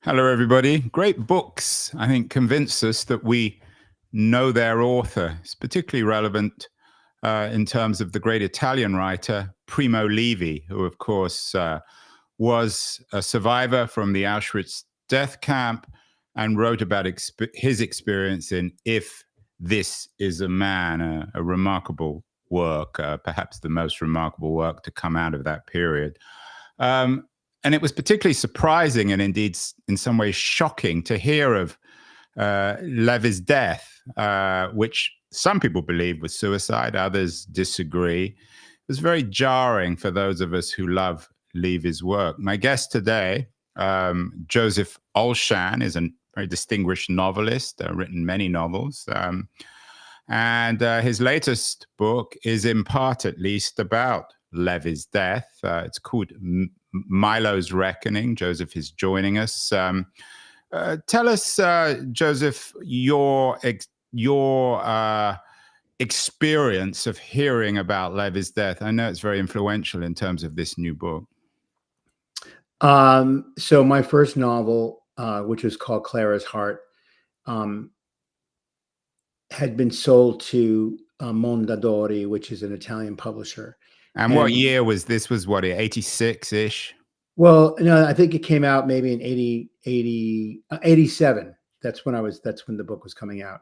Hello, everybody. Great books, I think, convince us that we know their author. It's particularly relevant in terms of the great Italian writer Primo Levi, who, of course, was a survivor from the Auschwitz death camp and wrote about his experience in If This Is a Man, a remarkable work, perhaps the most remarkable work to come out of that period. And it was particularly surprising and indeed in some ways shocking to hear of Levi's death, which some people believe was suicide, others disagree. It was very jarring for those of us who love Levi's work. My guest today, Joseph Olshan, is a very distinguished novelist, written many novels. And his latest book is in part, at least, about Levi's death. It's called Milo's Reckoning. Joseph is joining us. Tell us, Joseph, your experience of hearing about Levi's death. I know it's very influential in terms of this new book. So my first novel, which was called Clara's Heart, had been sold to Mondadori, which is an Italian publisher. And what year was this? Was what, 86-ish? Well, no, I think it came out maybe in 87. That's when the book was coming out,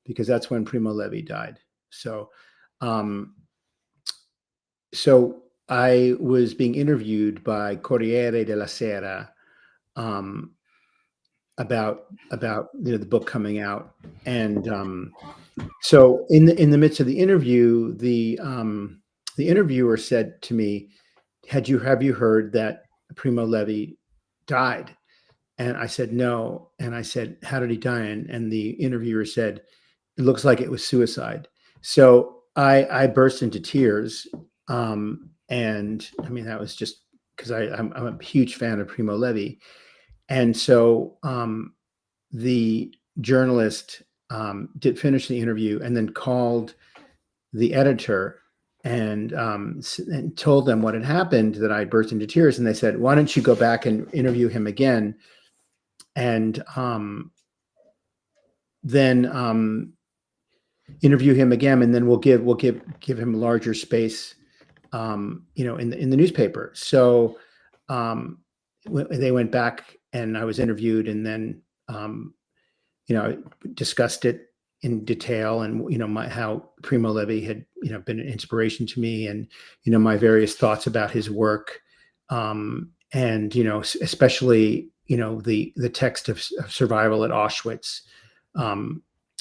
because that's when Primo Levi died. So I was being interviewed by Corriere della Sera about the book coming out, and so in the midst of the interview, the interviewer said to me, have you heard that Primo Levi died? And I said no. And I said, how did he die? And the interviewer said, it looks like it was suicide. So I burst into tears. And I mean, that was just because I'm a huge fan of Primo Levi. And so the journalist did finish the interview and then called the editor and told them what had happened, that I burst into tears. And they said, why don't you go back and interview him again? And then interview him again, and then we'll give him a larger space, in the newspaper. So they went back, and I was interviewed, and then discussed it in detail, and how Primo Levi had been an inspiration to me, and my various thoughts about his work, and especially the text of survival at Auschwitz,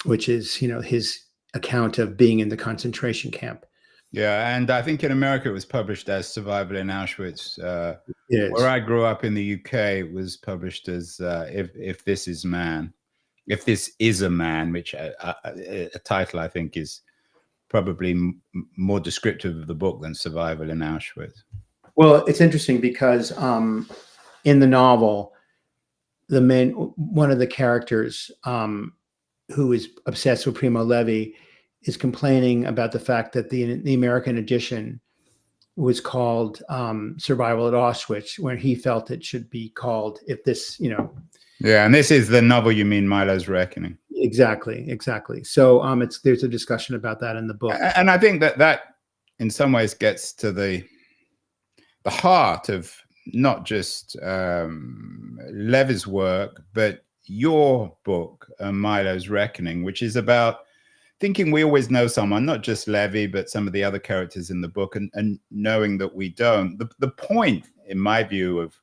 which is his account of being in the concentration camp. Yeah, and I think in America it was published as Survival in Auschwitz. Where I grew up in the UK, it was published as If This Is Man. If This Is a Man, which a title I think is probably more descriptive of the book than Survival in Auschwitz. Well, it's interesting because in the novel, one of the characters who is obsessed with Primo Levi is complaining about the fact that the American edition was called Survival at Auschwitz, where he felt it should be called If This, Yeah, and this is the novel, you mean, Milo's Reckoning. Exactly. So there's a discussion about that in the book. And I think that in some ways gets to the heart of not just Levi's work, but your book, Milo's Reckoning, which is about thinking we always know someone, not just Levi, but some of the other characters in the book, and knowing that we don't. The point, in my view, of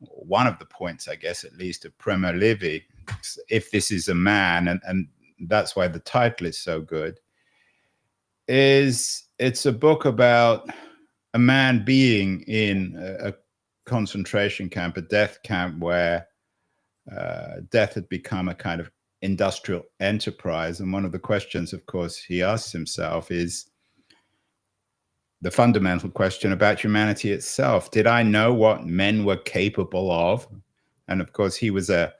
one of the points, I guess, at least, of Primo Levi, If This Is a Man, and that's why the title is so good, is it's a book about a man being in a concentration camp, a death camp, where death had become a kind of industrial enterprise. And one of the questions, of course, he asks himself is the fundamental question about humanity itself. Did I know what men were capable of? And of course, he was I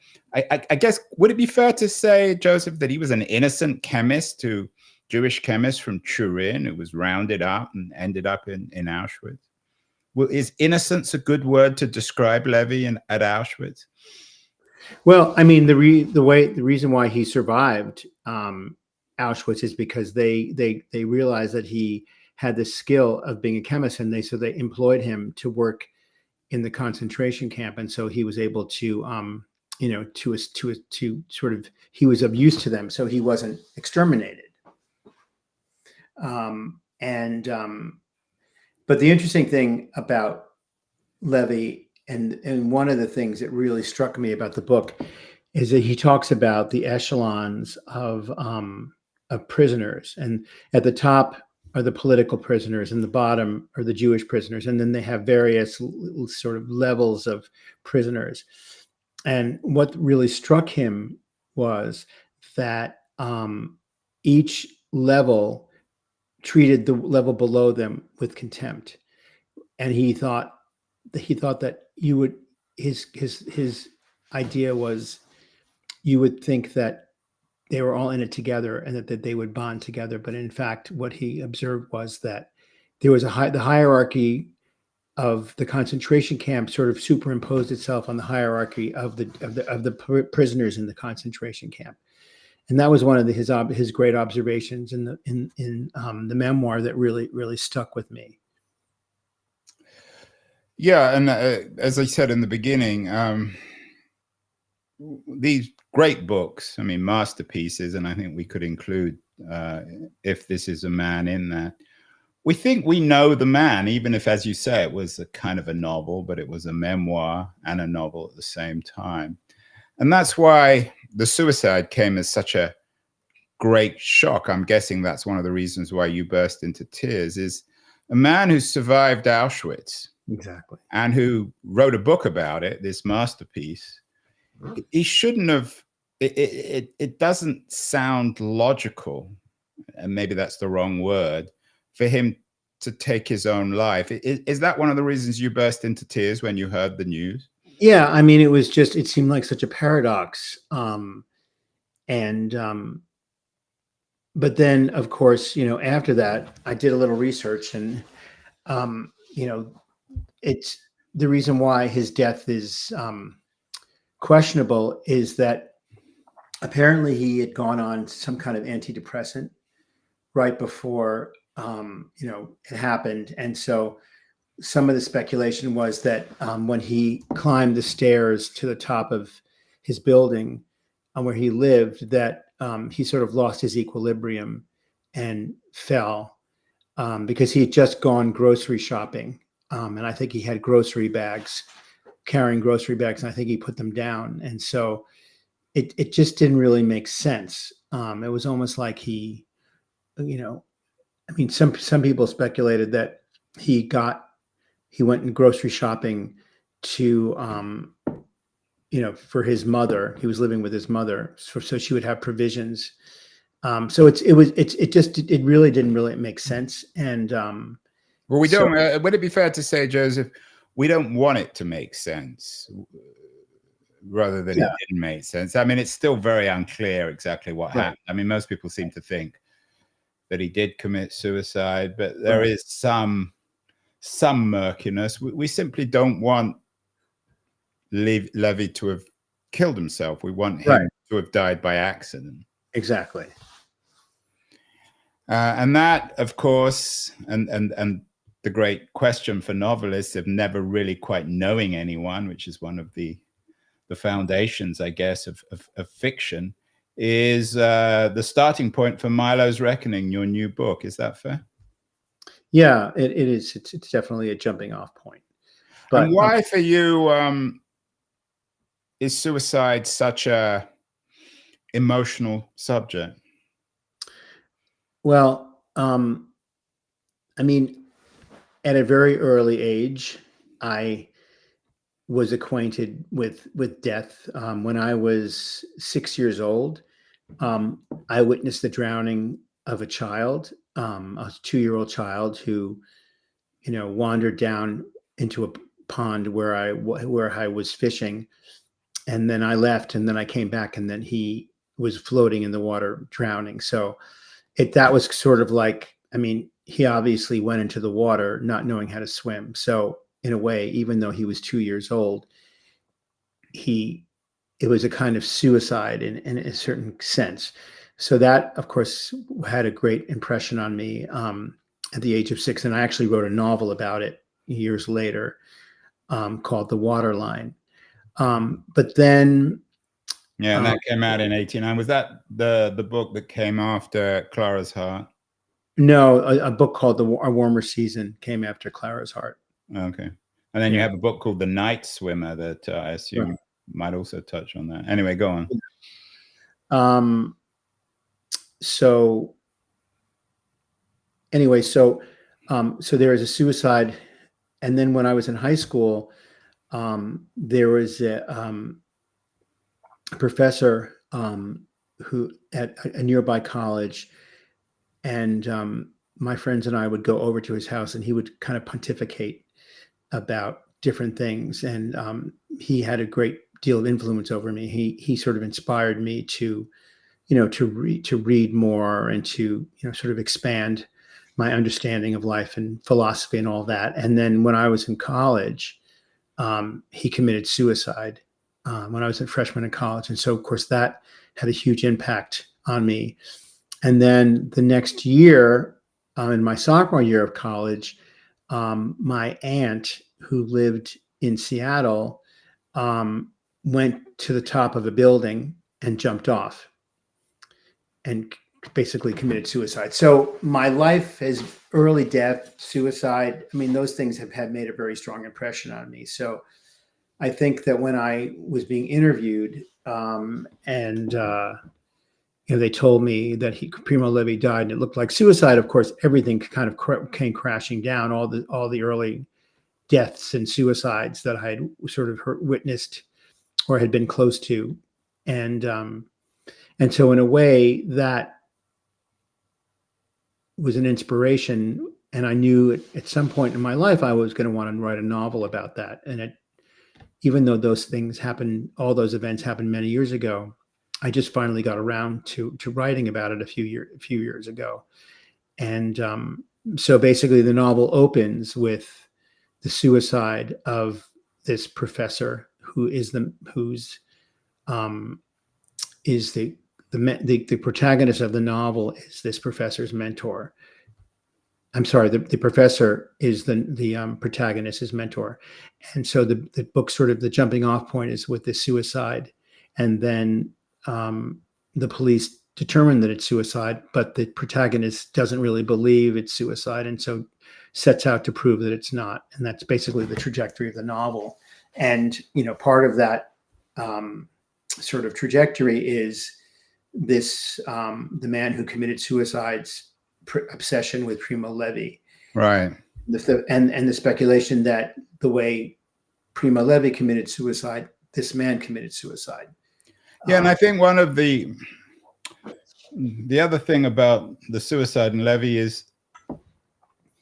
guess, would it be fair to say, Joseph, that he was an innocent chemist, Jewish chemist from Turin, who was rounded up and ended up in Auschwitz? Well, is innocence a good word to describe Levi at Auschwitz? Well, I mean, the reason why he survived Auschwitz is because they realized that he had the skill of being a chemist, and they employed him to work in the concentration camp, and so he was able to to sort of, he was of use to them, so he wasn't exterminated. And But the interesting thing about Levy, and one of the things that really struck me about the book, is that he talks about the echelons of prisoners, and at the top are the political prisoners, and the bottom are the Jewish prisoners, and then they have various sort of levels of prisoners. And what really struck him was that each level treated the level below them with contempt, and he thought that you would, his idea was, you would think that they were all in it together, and that they would bond together. But in fact, what he observed was that there was the hierarchy of the concentration camp sort of superimposed itself on the hierarchy of the prisoners in the concentration camp. And that was one of his great observations in the memoir that really stuck with me. Yeah, and as I said in the beginning, these great books, I mean, masterpieces, and I think we could include If This Is a Man in that. We think we know the man, even if, as you say, it was a kind of a novel, but it was a memoir and a novel at the same time. And that's why the suicide came as such a great shock. I'm guessing that's one of the reasons why you burst into tears, is a man who survived Auschwitz. Exactly. And who wrote a book about it, this masterpiece. He shouldn't have, it doesn't sound logical, and maybe that's the wrong word, for him to take his own life. Is that one of the reasons you burst into tears when you heard the news? Yeah, I mean, it seemed like such a paradox. And But then, of course, after that, I did a little research, and it's the reason why his death is questionable is that apparently he had gone on some kind of antidepressant right before it happened. And so some of the speculation was that when he climbed the stairs to the top of his building where he lived, that he sort of lost his equilibrium and fell because he had just gone grocery shopping. And I think he had carrying grocery bags, and I think he put them down. And so it just didn't really make sense. It was almost like he, I mean, some people speculated that he went in grocery shopping to, for his mother. He was living with his mother, so she would have provisions. So it really didn't make sense. And well, we don't. Would it be fair to say, Joseph, we don't want it to make sense, rather than it didn't make sense? I mean, it's still very unclear exactly what happened. I mean, most people seem to think that he did commit suicide, but there is some murkiness. We simply don't want Levy to have killed himself. We want him to have died by accident. Exactly. And that, of course, and the great question for novelists of never really quite knowing anyone, which is one of the foundations, I guess, of fiction, is the starting point for Milo's Reckoning, your new book. Is that fair? Yeah, it is. It's definitely a jumping off point. But and why for you is suicide such a emotional subject? Well, I mean, at a very early age, I was acquainted with death. When I was 6 years old, I witnessed the drowning of a child, a 2-year-old child who, wandered down into a pond where I was fishing, and then I left, and then I came back, and then he was floating in the water, drowning. So that was sort of like, I mean, he obviously went into the water not knowing how to swim. So in a way, even though he was 2 years old, he it was a kind of suicide in a certain sense. So that, of course, had a great impression on me at the age of 6. And I actually wrote a novel about it years later called The Waterline. But then, Yeah, and that came out in 89. Was that the book that came after Clara's Heart? no, a book called A Warmer Season came after Clara's Heart. Okay. And then you have a book called The Night Swimmer that I assume might also touch on that. Anyway, go on. So anyway, so there was a suicide. And then when I was in high school, there was a professor who at a nearby college, and my friends and I would go over to his house, and he would kind of pontificate about different things. And he had a great deal of influence over me. He sort of inspired me to, to read more and to, sort of expand my understanding of life and philosophy and all that. And then when I was in college, he committed suicide when I was a freshman in college. And so, of course, that had a huge impact on me. And then the next year, in my sophomore year of college, my aunt, who lived in Seattle, went to the top of a building and jumped off and basically committed suicide. So my life is early death, suicide. I mean, those things have made a very strong impression on me. So I think that when I was being interviewed, they told me that Primo Levi died, and it looked like suicide. Of course, everything kind of came crashing down. All the early deaths and suicides that I had sort of witnessed or had been close to, and so in a way that was an inspiration. And I knew at some point in my life I was going to want to write a novel about that. And even though those things happened, all those events happened many years ago, I just finally got around to writing about it a few years ago. And so basically the novel opens with the suicide of this professor who is the protagonist of the novel is this professor's mentor. I'm sorry, the professor is the protagonist, his mentor. And so the book, sort of the jumping off point, is with this suicide. And then the police determine that it's suicide, but the protagonist doesn't really believe it's suicide, and so sets out to prove that it's not. And that's basically the trajectory of the novel. And, part of that sort of trajectory is this, the man who committed suicide's obsession with Primo Levi. Right. And the speculation that the way Primo Levi committed suicide, this man committed suicide. Yeah, and I think one of the other thing about the suicide in Levi is,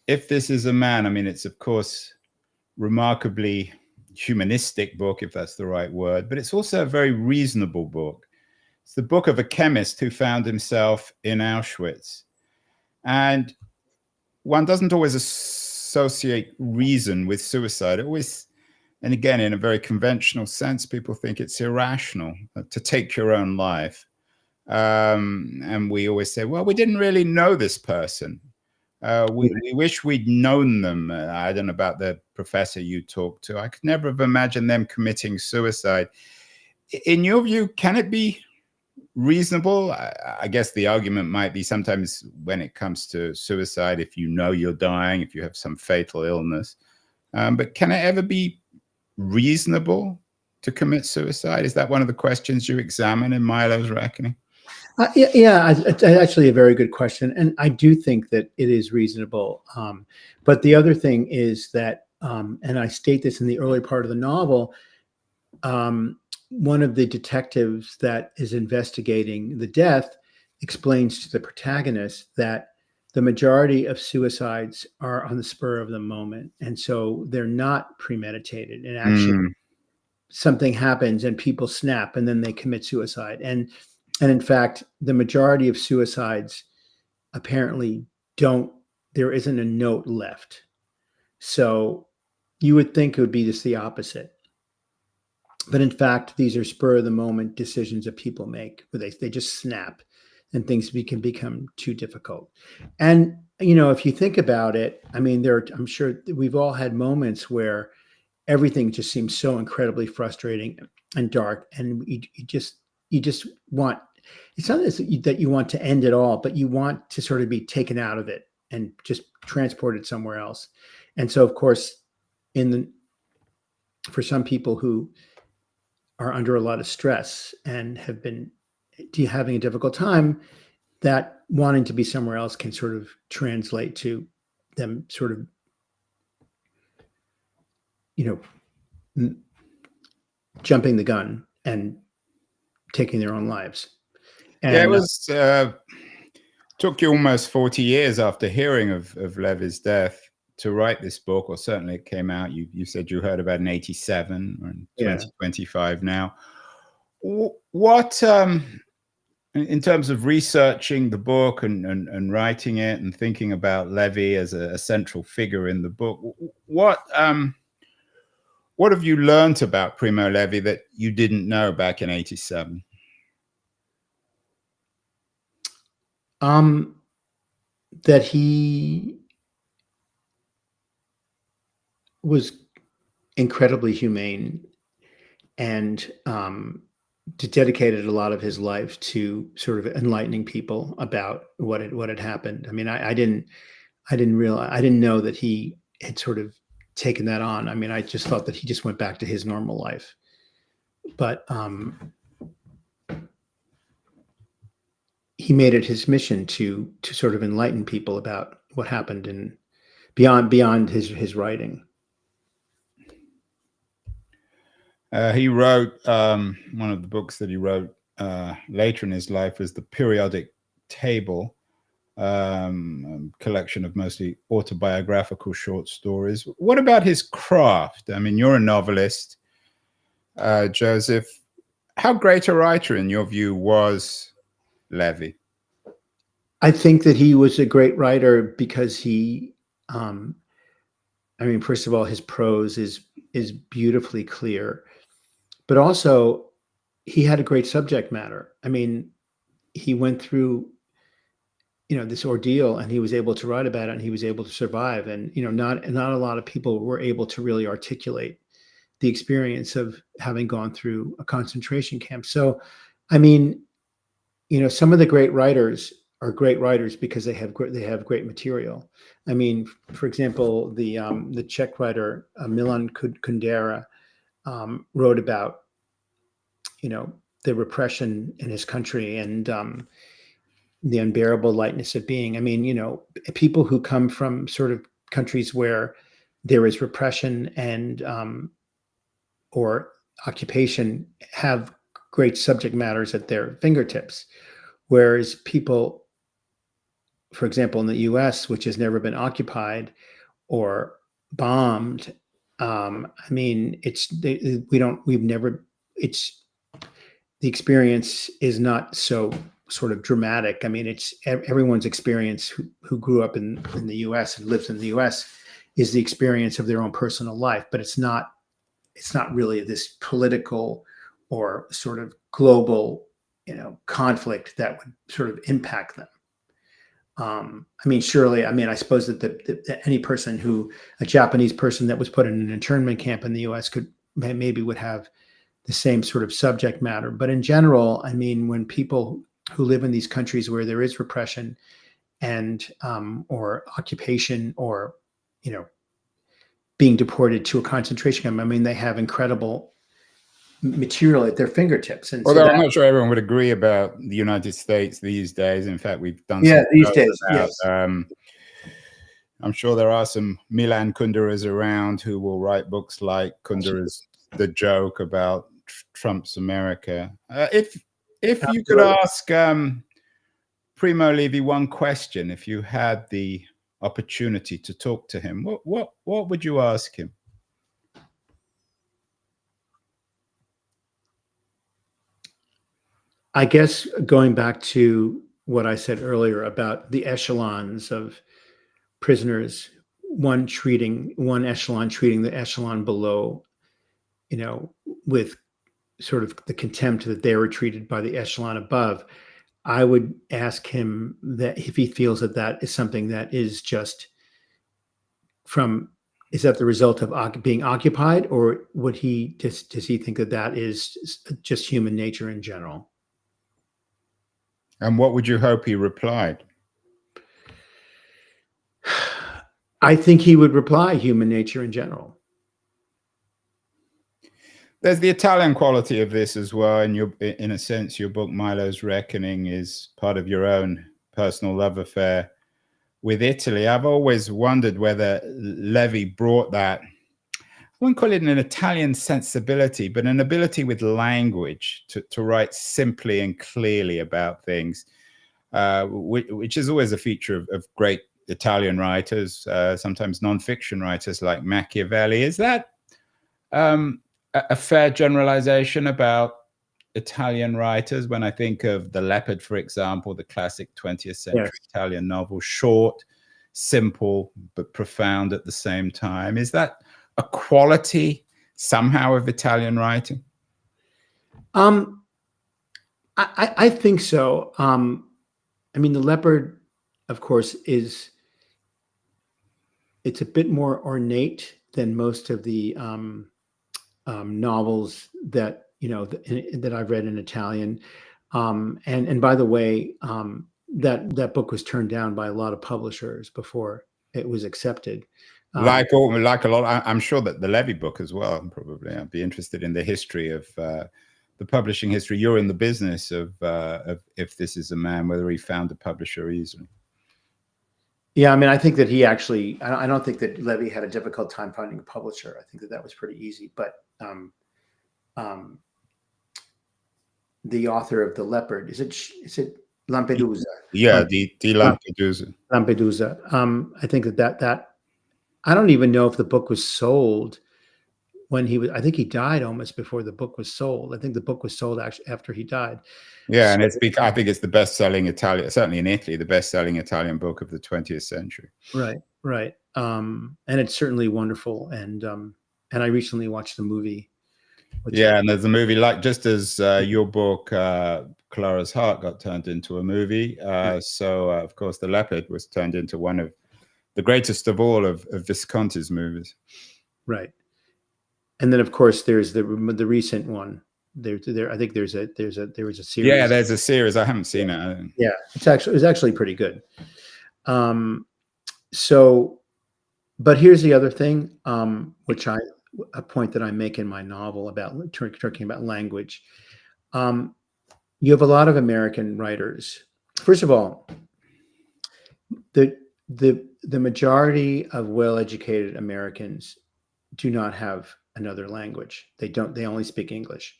if this is a man, I mean, it's of course remarkably humanistic book, if that's the right word, but it's also a very reasonable book. It's the book of a chemist who found himself in Auschwitz. And one doesn't always associate reason with suicide. Always, and again, in a very conventional sense, people think it's irrational to take your own life. And we always say, well, we didn't really know this person. We wish we'd known them. I don't know about the professor you talked to. I could never have imagined them committing suicide. In your view, can it be reasonable? I guess the argument might be sometimes when it comes to suicide, if you know you're dying, if you have some fatal illness. But can it ever be reasonable to commit suicide? Is that one of the questions you examine in Milo's Reckoning? It's actually a very good question. And I do think that it is reasonable. But the other thing is that, and I state this in the early part of the novel, one of the detectives that is investigating the death explains to the protagonist that the majority of suicides are on the spur of the moment. And so they're not premeditated. And actually, something happens and people snap and then they commit suicide. And in fact, the majority of suicides apparently there isn't a note left. So you would think it would be just the opposite. But in fact, these are spur of the moment decisions that people make where they just snap and things can become too difficult. And, if you think about it, I mean, I'm sure we've all had moments where everything just seems so incredibly frustrating and dark. And you just want, it's not that you want to end it all, but you want to sort of be taken out of it and just transported somewhere else. And so, of course, for some people who are under a lot of stress and have been having a difficult time, that wanting to be somewhere else can sort of translate to them sort of, jumping the gun and taking their own lives. And it was took you almost 40 years after hearing of Levy's death to write this book, or certainly it came out. You said you heard about it in 87 or in 2025 now. What, in terms of researching the book and writing it and thinking about Levy as a central figure in the book, what have you learned about Primo Levi that you didn't know back in 87? That he was incredibly humane and dedicated a lot of his life to sort of enlightening people about what had happened. I mean, I didn't know that he had sort of taken that on. I mean, I just thought that he just went back to his normal life. But he made it his mission to sort of enlighten people about what happened and beyond his writing. He wrote, one of the books that he wrote later in his life was The Periodic Table, collection of mostly autobiographical short stories. What about his craft? I mean, you're a novelist, Joseph. How great a writer, in your view, was Levy? I think that he was a great writer because he, I mean, first of all, his prose is beautifully clear, but also he had a great subject matter. I mean, he went through, this ordeal and he was able to write about it and he was able to survive. And, not a lot of people were able to really articulate the experience of having gone through a concentration camp. So, I mean, some of the great writers are great writers because they have great material. I mean, for example, the Czech writer Milan Kundera wrote about, the repression in his country and the unbearable lightness of being. I mean, people who come from sort of countries where there is repression and or occupation have great subject matters at their fingertips, whereas people, for example, in the U.S., which has never been occupied or bombed, I mean, the experience is not so sort of dramatic. I mean, it's everyone's experience who grew up in the U.S. and lives in the U.S. is the experience of their own personal life, but it's not really this political or sort of global, conflict that would sort of impact them. I mean, surely, I suppose that any person a Japanese person that was put in an internment camp in the U.S. would have the same sort of subject matter. But in general, I mean, when people who live in these countries where there is repression and or occupation or, being deported to a concentration camp, I mean, they have incredible material at their fingertips. And although I'm not sure everyone would agree about the United States these days. In fact, we've done these days. Yes. I'm sure there are some Milan Kunderas around who will write books like Kundera's The Joke about Trump's America. If you could ask Primo Levi one question, if you had the opportunity to talk to him, what would you ask him? I guess going back to what I said earlier about the echelons of prisoners, one echelon treating the echelon below, with sort of the contempt that they were treated by the echelon above, I would ask him that if he feels that that is something that is just from, is that the result of being occupied, or would he just, does he think that that is just human nature in general? And what would you hope he replied? I think he would reply human nature in general. There's the Italian quality of this as well. And in a sense, your book, Milo's Reckoning, is part of your own personal love affair with Italy. I've always wondered whether Levi brought that, I wouldn't call it an Italian sensibility, but an ability with language to write simply and clearly about things, which is always a feature of great Italian writers, sometimes nonfiction writers like Machiavelli. Is that a fair generalization about Italian writers? When I think of The Leopard, for example, the classic 20th century Italian novel, short, simple, but profound at the same time. Is that a quality somehow of Italian writing? I think so. I mean, The Leopard, of course, it's a bit more ornate than most of the novels that that I've read in Italian. And by the way, that book was turned down by a lot of publishers before it was accepted. Like a lot, I'm sure that the Levi book as well. Probably, I'd be interested in the history of the publishing history. You're in the business of If This Is a Man, whether he found a publisher easily. Yeah, I mean, I think that he actually, I don't think that Levi had a difficult time finding a publisher. I think that that was pretty easy. But the author of The Leopard, is it Lampedusa? Yeah, the Lampedusa. Lampedusa. I think that I don't even know if the book was sold when he was. I think he died almost before the book was sold. I think the book was sold actually after he died. Yeah, and I think it's the best-selling Italian, certainly in Italy, the best-selling Italian book of the 20th century. Right, right. And it's certainly wonderful. And I recently watched the movie. Yeah, and there's a movie, like just as your book, Clara's Heart, got turned into a movie. So, of course, The Leopard was turned into one of the greatest of all of Visconti's movies. Right. And then, of course, there's the recent one. There. I think there was a series. Yeah, there's a series. I haven't seen it. Yeah, it was actually pretty good. So, but here's the other thing, which a point that I make in my novel about talking about language. You have a lot of American writers. First of all, the majority of well-educated Americans do not have another language. They only speak English.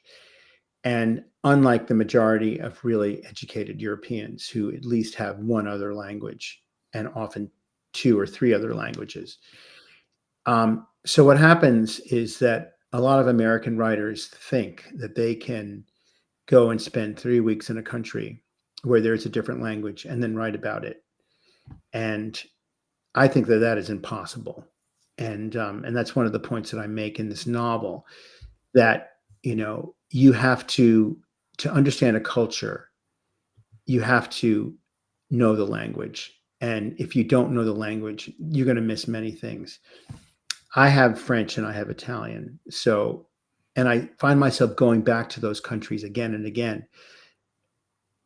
And unlike the majority of really educated Europeans who at least have one other language, and often two or three other languages. So what happens is that a lot of American writers think that they can go and spend 3 weeks in a country where there's a different language and then write about it. And I think that that is impossible. And that's one of the points that I make in this novel, that, you have to understand a culture, you have to know the language. And if you don't know the language, you're going to miss many things. I have French and I have Italian. So, and I find myself going back to those countries again and again.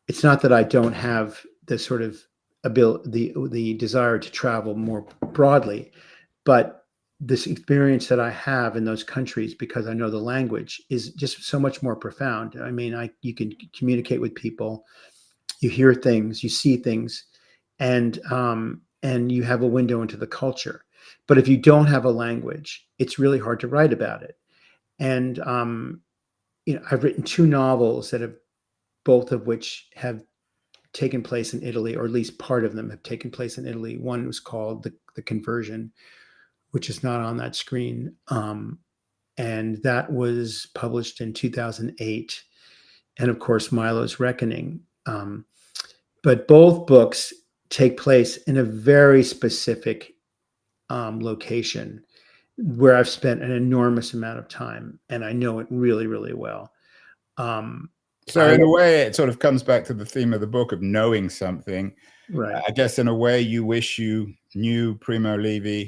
It's not that I don't have the sort of the desire to travel more broadly, but this experience that I have in those countries, because I know the language, is just so much more profound. I mean, you can communicate with people, you hear things, you see things, and you have a window into the culture. But if you don't have a language, it's really hard to write about it. And I've written 2 novels that have, both of which have taken place in Italy, or at least part of them have taken place in Italy. One was called The Conversion, which is not on that screen. And that was published in 2008. And of course, Milo's Reckoning. But both books take place in a very specific location where I've spent an enormous amount of time, and I know it really, really well. So in a way, it sort of comes back to the theme of the book of knowing something. Right. I guess in a way, you wish you knew Primo Levi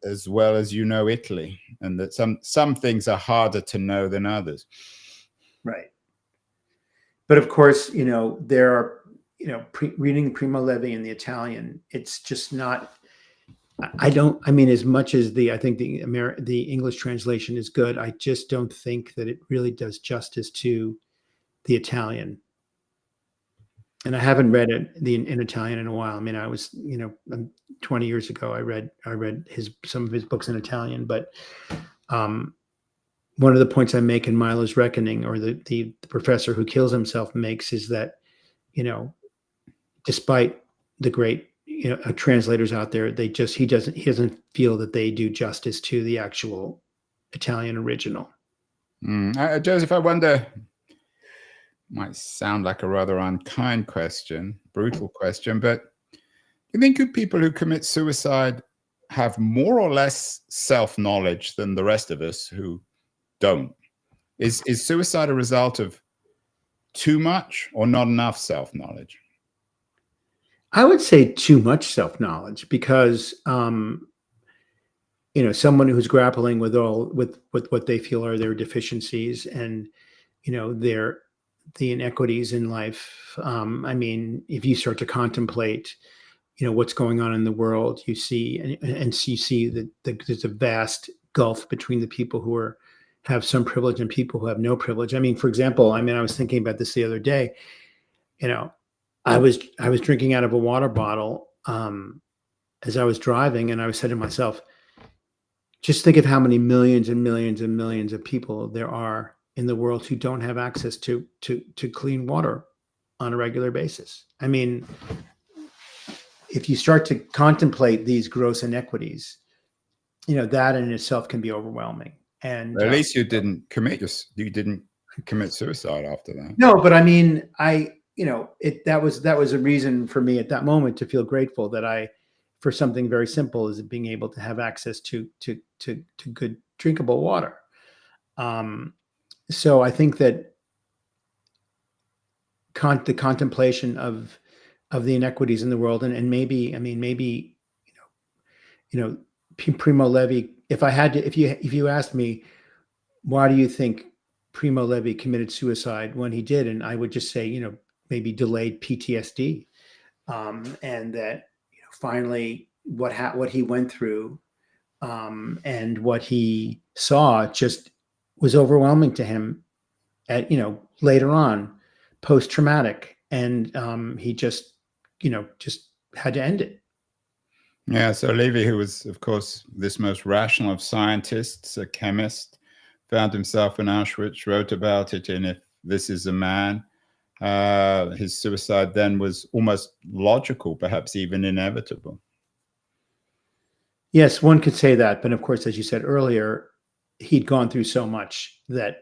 as well as you know Italy, and that some things are harder to know than others. Right. But of course, there are, reading Primo Levi in the Italian, it's just not. I mean, as much as I think the English translation is good, I just don't think that it really does justice to the Italian. And I haven't read it in Italian in a while. I mean, I was, 20 years ago, I read some of his books in Italian, but one of the points I make in Milo's Reckoning, or the professor who kills himself makes, is that, despite the great translators out there, he doesn't feel that they do justice to the actual Italian original. Joseph, I wonder, might sound like a rather unkind question, brutal question, but do you think people who commit suicide have more or less self-knowledge than the rest of us who don't? Is suicide a result of too much or not enough self-knowledge? I would say too much self-knowledge, because someone who's grappling with what they feel are their deficiencies and the inequities in life. I mean, if you start to contemplate what's going on in the world, you see you see that there's a vast gulf between the people who have some privilege and people who have no privilege. I mean, for example, I was thinking about this the other day. I was drinking out of a water bottle as I was driving, and I was saying to myself, just think of how many millions and millions and millions of people there are in the world who don't have access to clean water on a regular basis. I mean, if you start to contemplate these gross inequities, that in itself can be overwhelming. And at least you didn't commit suicide after that. No, but I mean, that was a reason for me at that moment to feel grateful that for something very simple as being able to have access to good drinkable water. So I think that the contemplation of the inequities in the world, and maybe Primo Levi. If you asked me, why do you think Primo Levi committed suicide when he did, and I would just say, maybe delayed PTSD, and that finally what he went through, and what he saw just was overwhelming to him at later on, post-traumatic, and he just had to end it. Yeah, so Levi, who was, of course, this most rational of scientists, a chemist, found himself in Auschwitz, wrote about it in If This Is a Man. His suicide then was almost logical, perhaps even inevitable. Yes, one could say that, but of course, as you said earlier, he'd gone through so much that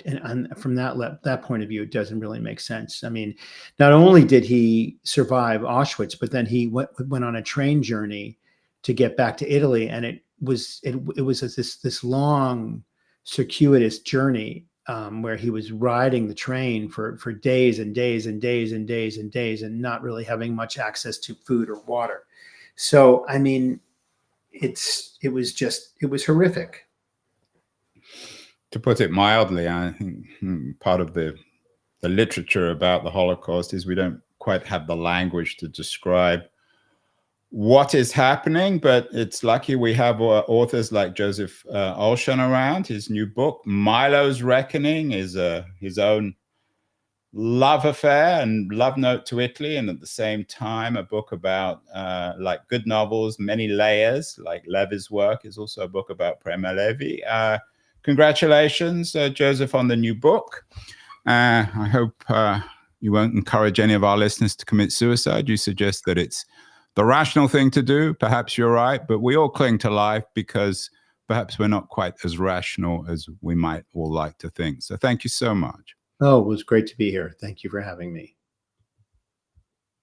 and from that point of view, it doesn't really make sense. I mean, not only did he survive Auschwitz, but then he went on a train journey to get back to Italy, and it was this long, circuitous journey, where he was riding the train for days and days and days and days and days, and not really having much access to food or water. So, I mean, it was horrific. To put it mildly, I think part of the literature about the Holocaust is we don't quite have the language to describe what is happening, but it's lucky we have authors like Joseph Olshan around. His new book, Milo's Reckoning, is his own love affair and love note to Italy, and at the same time a book about, like good novels, many layers, like Levi's work, is also a book about Primo Levi. Congratulations, Joseph, on the new book. I hope you won't encourage any of our listeners to commit suicide. You suggest that it's the rational thing to do. Perhaps you're right, but we all cling to life because perhaps we're not quite as rational as we might all like to think. So thank you so much. Oh, it was great to be here. Thank you for having me.